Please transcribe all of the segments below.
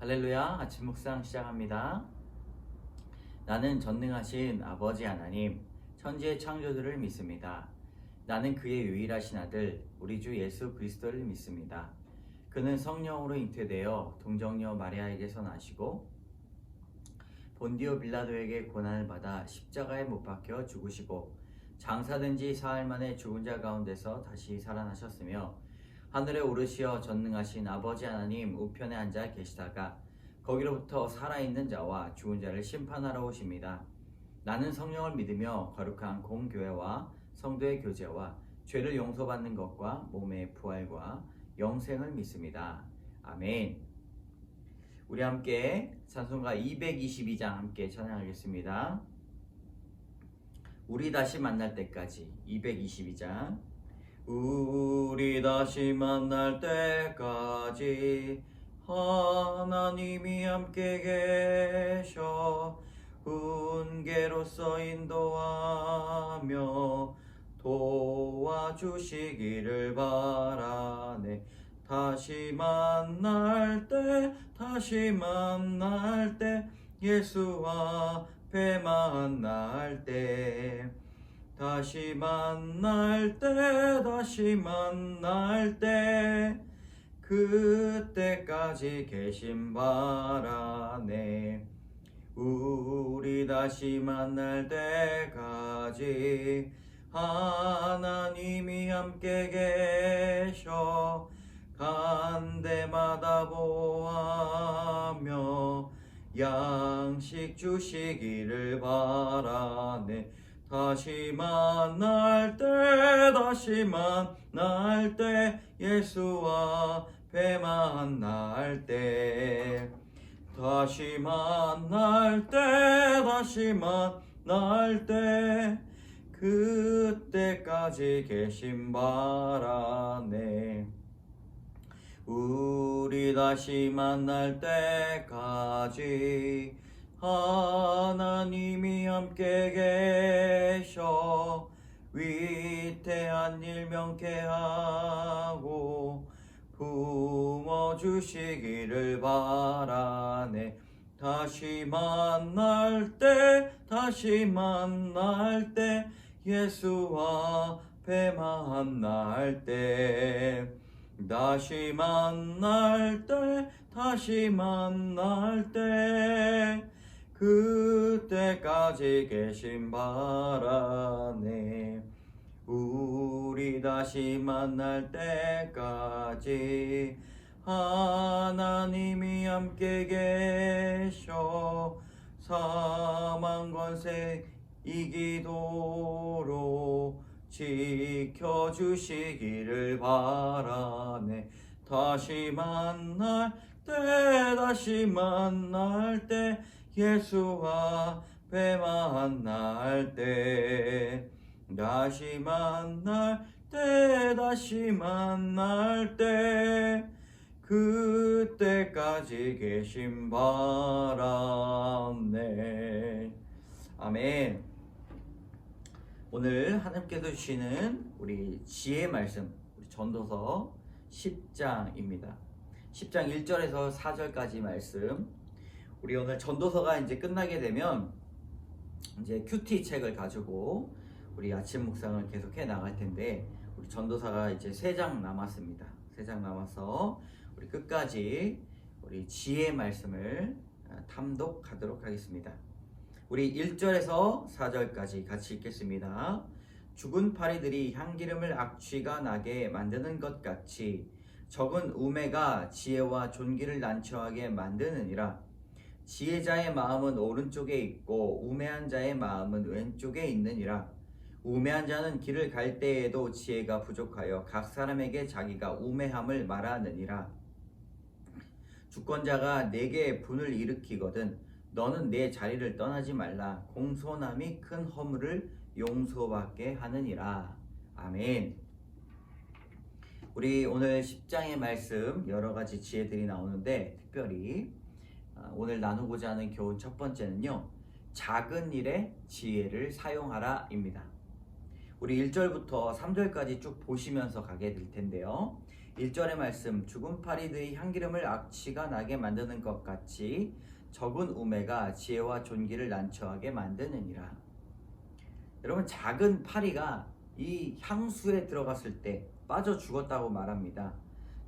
할렐루야, 아침 묵상 시작합니다. 나는 전능하신 아버지 하나님, 천지의 창조주를 믿습니다. 나는 그의 유일하신 아들, 우리 주 예수 그리스도를 믿습니다. 그는 성령으로 잉태되어 동정녀 마리아에게서 나시고 본디오 빌라도에게 고난을 받아 십자가에 못 박혀 죽으시고 장사된 지 사흘 만에 죽은 자 가운데서 다시 살아나셨으며 하늘에 오르시어 전능하신 아버지 하나님 우편에 앉아 계시다가 거기로부터 살아있는 자와 죽은 자를 심판하러 오십니다. 나는 성령을 믿으며 거룩한 공교회와 성도의 교제와 죄를 용서받는 것과 몸의 부활과 영생을 믿습니다. 아멘. 우리 함께 찬송가 222장 함께 찬양하겠습니다. 우리 다시 만날 때까지 222장. 우리 다시 만날 때까지 하나님이 함께 계셔 훈계로서 인도하며 도와주시기를 바라네. 다시 만날 때 예수 앞에 만날 때 다시 만날 때 그때까지 계심 바라네. 우리 다시 만날 때까지 하나님이 함께 계셔 간 데마다 보하며 양식 주시기를 바라네. 다시 만날 때 예수 앞에 만날 때 다시 만날 때 그때까지 계심 바라네. 우리 다시 만날 때까지 하나님이 함께 계셔 위태한 일 명쾌하고 품어주시기를 바라네. 다시 만날 때 예수 앞에 만날 때 다시 만날 때 그때까지 계심 바라네. 우리 다시 만날 때까지 하나님이 함께 계셔 사망 권세 이기도록 지켜주시기를 바라네. 다시 만날 때 예수 앞에 만날 때 다시 만날 때 그때까지 계심 바라네. 아멘. 오늘 하나님께서 주시는 우리 지혜 말씀, 우리 전도서 10장입니다. 10장 1절에서 4절까지 말씀. 우리 오늘 전도서가 이제 끝나게 되면 이제 큐티 책을 가지고 우리 아침 묵상을 계속해 나갈 텐데 우리 전도서가 이제 3장 남았습니다. 3장 남아서 우리 끝까지 우리 지혜 말씀을 탐독하도록 하겠습니다. 우리 1절에서 4절까지 같이 읽겠습니다. 죽은 파리들이 향기름을 악취가 나게 만드는 것 같이 적은 우매가 지혜와 존귀를 난처하게 만드느니라. 지혜자의 마음은 오른쪽에 있고 우매한 자의 마음은 왼쪽에 있느니라. 우매한 자는 길을 갈 때에도 지혜가 부족하여 각 사람에게 자기가 우매함을 말하느니라. 주권자가 내게 분을 일으키거든 너는 내 자리를 떠나지 말라. 공손함이 큰 허물을 용서받게 하느니라. 아멘. 우리 오늘 10장의 말씀 여러 가지 지혜들이 나오는데 특별히 오늘 나누고자 하는 교훈 첫 번째는요, 작은 일에 지혜를 사용하라 입니다. 우리 1절부터 3절까지 쭉 보시면서 가게 될 텐데요, 1절의 말씀, 죽은 파리 너희 향기름을 악취가 나게 만드는 것 같이 적은 우매가 지혜와 존귀를 난처하게 만드느니라. 여러분, 작은 파리가 이 향수에 들어갔을 때 빠져 죽었다고 말합니다.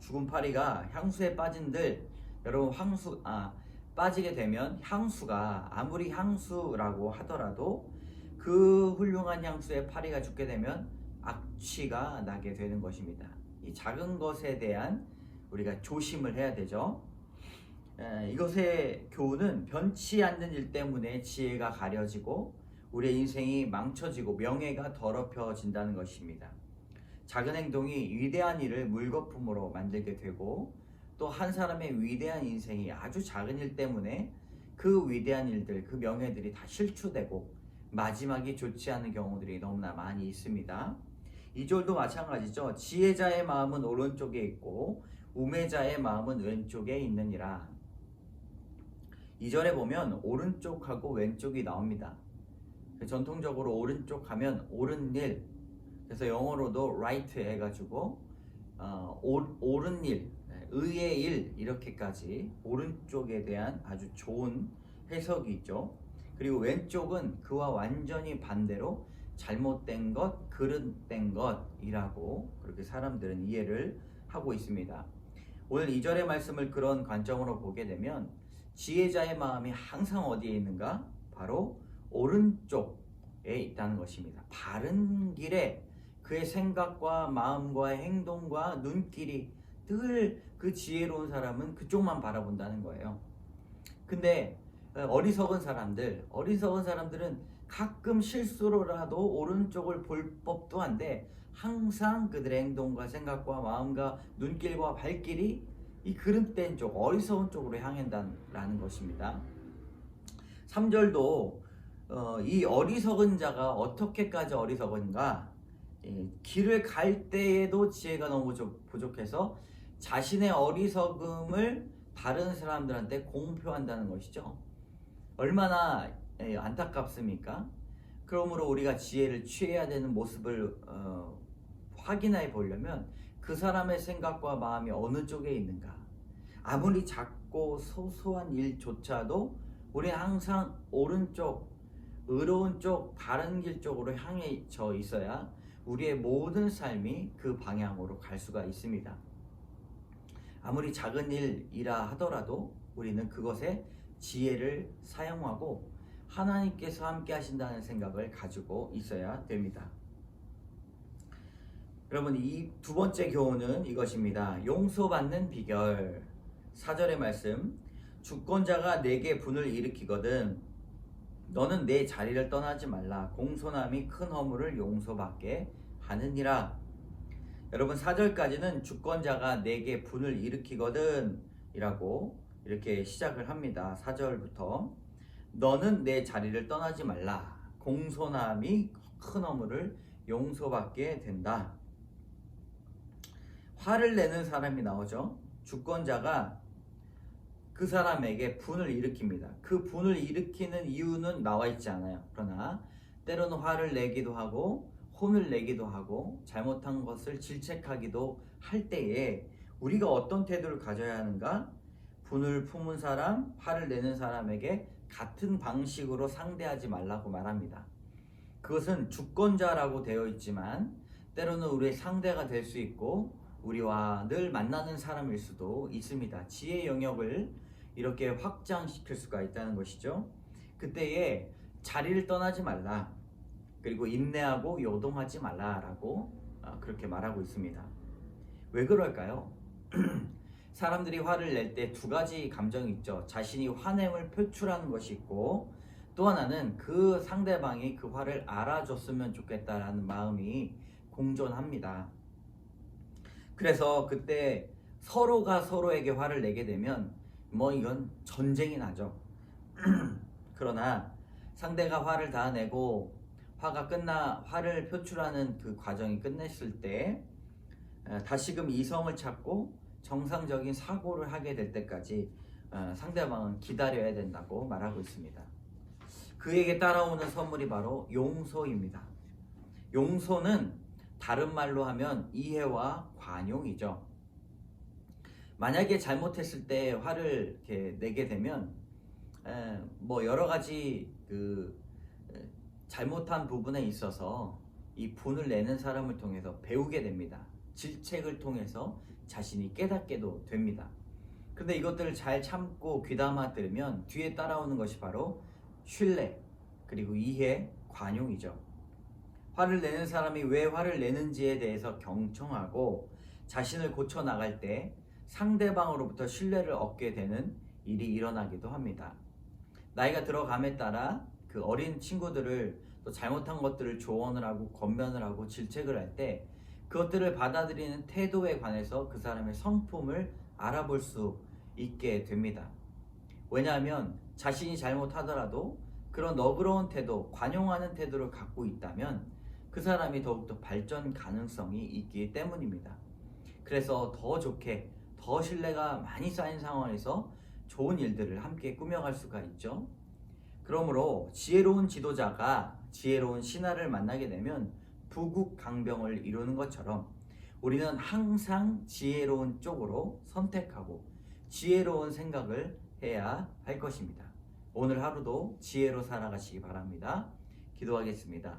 죽은 파리가 향수에 빠진들, 여러분, 빠지게 되면 향수가 아무리 향수라고 하더라도 그 훌륭한 향수에 파리가 죽게 되면 악취가 나게 되는 것입니다. 이 작은 것에 대한 우리가 조심을 해야 되죠. 이것의 교훈은 변치 않는 일 때문에 지혜가 가려지고 우리의 인생이 망쳐지고 명예가 더럽혀진다는 것입니다. 작은 행동이 위대한 일을 물거품으로 만들게 되고 또 한 사람의 위대한 인생이 아주 작은 일 때문에 그 위대한 일들, 그 명예들이 다 실추되고 마지막이 좋지 않은 경우들이 너무나 많이 있습니다. 2절도 마찬가지죠. 지혜자의 마음은 오른쪽에 있고 우매자의 마음은 왼쪽에 있느니라. 2절에 보면 오른쪽하고 왼쪽이 나옵니다. 전통적으로 오른쪽 하면 옳은 일, 그래서 영어로도 right 해가지고 옳은 일, 의의 일, 이렇게까지 오른쪽에 대한 아주 좋은 해석이 있죠. 그리고 왼쪽은 그와 완전히 반대로 잘못된 것, 그릇된 것이라고 그렇게 사람들은 이해를 하고 있습니다. 오늘 2절의 말씀을 그런 관점으로 보게 되면 지혜자의 마음이 항상 어디에 있는가? 바로 오른쪽에 있다는 것입니다. 바른 길에 그의 생각과 마음과 행동과 눈길이 늘 그 지혜로운 사람은 그쪽만 바라본다는 거예요. 근데 어리석은 사람들은 가끔 실수로라도 오른쪽을 볼 법도 한데 항상 그들의 행동과 생각과 마음과 눈길과 발길이 이 그릇된 쪽, 어리석은 쪽으로 향한다는 것입니다. 3절도 이 어리석은 자가 어떻게까지 어리석은가? 길을 갈 때에도 지혜가 너무 부족해서 자신의 어리석음을 다른 사람들한테 공표한다는 것이죠. 얼마나 안타깝습니까? 그러므로 우리가 지혜를 취해야 되는 모습을 확인해 보려면 그 사람의 생각과 마음이 어느 쪽에 있는가? 아무리 작고 소소한 일조차도 우리 항상 오른쪽, 의로운 쪽, 바른 길 쪽으로 향해져 있어야 우리의 모든 삶이 그 방향으로 갈 수가 있습니다. 아무리 작은 일이라 하더라도 우리는 그것에 지혜를 사용하고 하나님께서 함께 하신다는 생각을 가지고 있어야 됩니다. 여러분, 이 두 번째 교훈은 이것입니다. 용서받는 비결. 4절의 말씀, 주권자가 내게 분을 일으키거든 너는 내 자리를 떠나지 말라. 공손함이 큰 허물을 용서받게 하느니라. 여러분, 4절까지는 주권자가 내게 분을 일으키거든 이라고 이렇게 시작을 합니다. 4절부터 너는 내 자리를 떠나지 말라. 공손함이 큰 허물을 용서받게 된다. 화를 내는 사람이 나오죠. 주권자가 그 사람에게 분을 일으킵니다. 그 분을 일으키는 이유는 나와 있지 않아요. 그러나 때로는 화를 내기도 하고 혼을 내기도 하고 잘못한 것을 질책하기도 할 때에 우리가 어떤 태도를 가져야 하는가? 분을 품은 사람, 화를 내는 사람에게 같은 방식으로 상대하지 말라고 말합니다. 그것은 주권자라고 되어 있지만 때로는 우리의 상대가 될 수 있고 우리와 늘 만나는 사람일 수도 있습니다. 지혜 영역을 이렇게 확장시킬 수가 있다는 것이죠. 그때에 자리를 떠나지 말라. 그리고 인내하고 요동하지 말라라고 그렇게 말하고 있습니다. 왜 그럴까요? 사람들이 화를 낼 때 두 가지 감정이 있죠. 자신이 화냄을 표출하는 것이 있고 또 하나는 그 상대방이 그 화를 알아줬으면 좋겠다라는 마음이 공존합니다. 그래서 그때 서로가 서로에게 화를 내게 되면 이건 전쟁이 나죠. 그러나 상대가 화를 다 내고 화를 표출하는 그 과정이 끝냈을 때 다시금 이성을 찾고 정상적인 사고를 하게 될 때까지 상대방은 기다려야 된다고 말하고 있습니다. 그에게 따라오는 선물이 바로 용서입니다. 용서는 다른 말로 하면 이해와 관용이죠. 만약에 잘못했을 때 화를 이렇게 내게 되면 뭐 여러 가지 잘못한 부분에 있어서 이 분을 내는 사람을 통해서 배우게 됩니다. 질책을 통해서 자신이 깨닫게도 됩니다. 근데 이것들을 잘 참고 귀담아 들으면 뒤에 따라오는 것이 바로 신뢰, 그리고 이해, 관용이죠. 화를 내는 사람이 왜 화를 내는지에 대해서 경청하고 자신을 고쳐 나갈 때 상대방으로부터 신뢰를 얻게 되는 일이 일어나기도 합니다. 나이가 들어감에 따라 그 어린 친구들을 또 잘못한 것들을 조언을 하고 권면을 하고 질책을 할 때 그것들을 받아들이는 태도에 관해서 그 사람의 성품을 알아볼 수 있게 됩니다. 왜냐하면 자신이 잘못하더라도 그런 너그러운 태도, 관용하는 태도를 갖고 있다면 그 사람이 더욱더 발전 가능성이 있기 때문입니다. 그래서 더 좋게, 더 신뢰가 많이 쌓인 상황에서 좋은 일들을 함께 꾸며갈 수가 있죠. 그러므로 지혜로운 지도자가 지혜로운 신하를 만나게 되면 부국강병을 이루는 것처럼 우리는 항상 지혜로운 쪽으로 선택하고 지혜로운 생각을 해야 할 것입니다. 오늘 하루도 지혜로 살아가시기 바랍니다. 기도하겠습니다.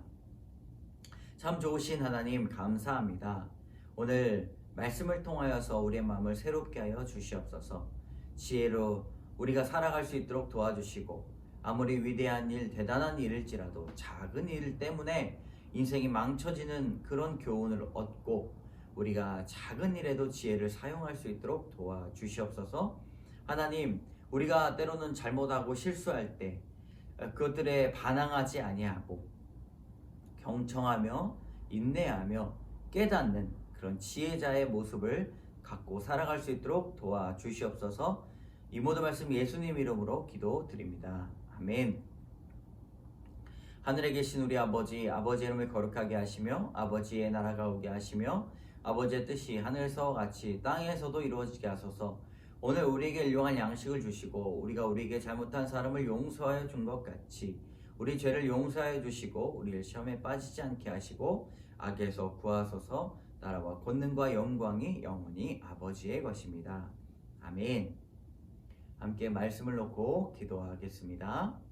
참 좋으신 하나님 감사합니다. 오늘 말씀을 통하여서 우리의 마음을 새롭게 하여 주시옵소서. 지혜로 우리가 살아갈 수 있도록 도와주시고 아무리 위대한 일, 대단한 일일지라도 작은 일 때문에 인생이 망쳐지는 그런 교훈을 얻고 우리가 작은 일에도 지혜를 사용할 수 있도록 도와주시옵소서. 하나님, 우리가 때로는 잘못하고 실수할 때 그것들에 반항하지 아니하고 경청하며 인내하며 깨닫는 그런 지혜자의 모습을 갖고 살아갈 수 있도록 도와주시옵소서. 이 모든 말씀 예수님 이름으로 기도드립니다. 아멘. 하늘에 계신 우리 아버지, 아버지의 이름을 거룩하게 하시며 아버지의 나라가 오게 하시며 아버지의 뜻이 하늘에서 같이 땅에서도 이루어지게 하소서. 오늘 우리에게 일용할 양식을 주시고 우리가 우리에게 잘못한 사람을 용서하여 준 것 같이 우리 죄를 용서하여 주시고 우리를 시험에 빠지지 않게 하시고 악에서 구하소서. 나라와 권능과 영광이 영원히 아버지의 것입니다. 아멘. 함께 말씀을 놓고 기도하겠습니다.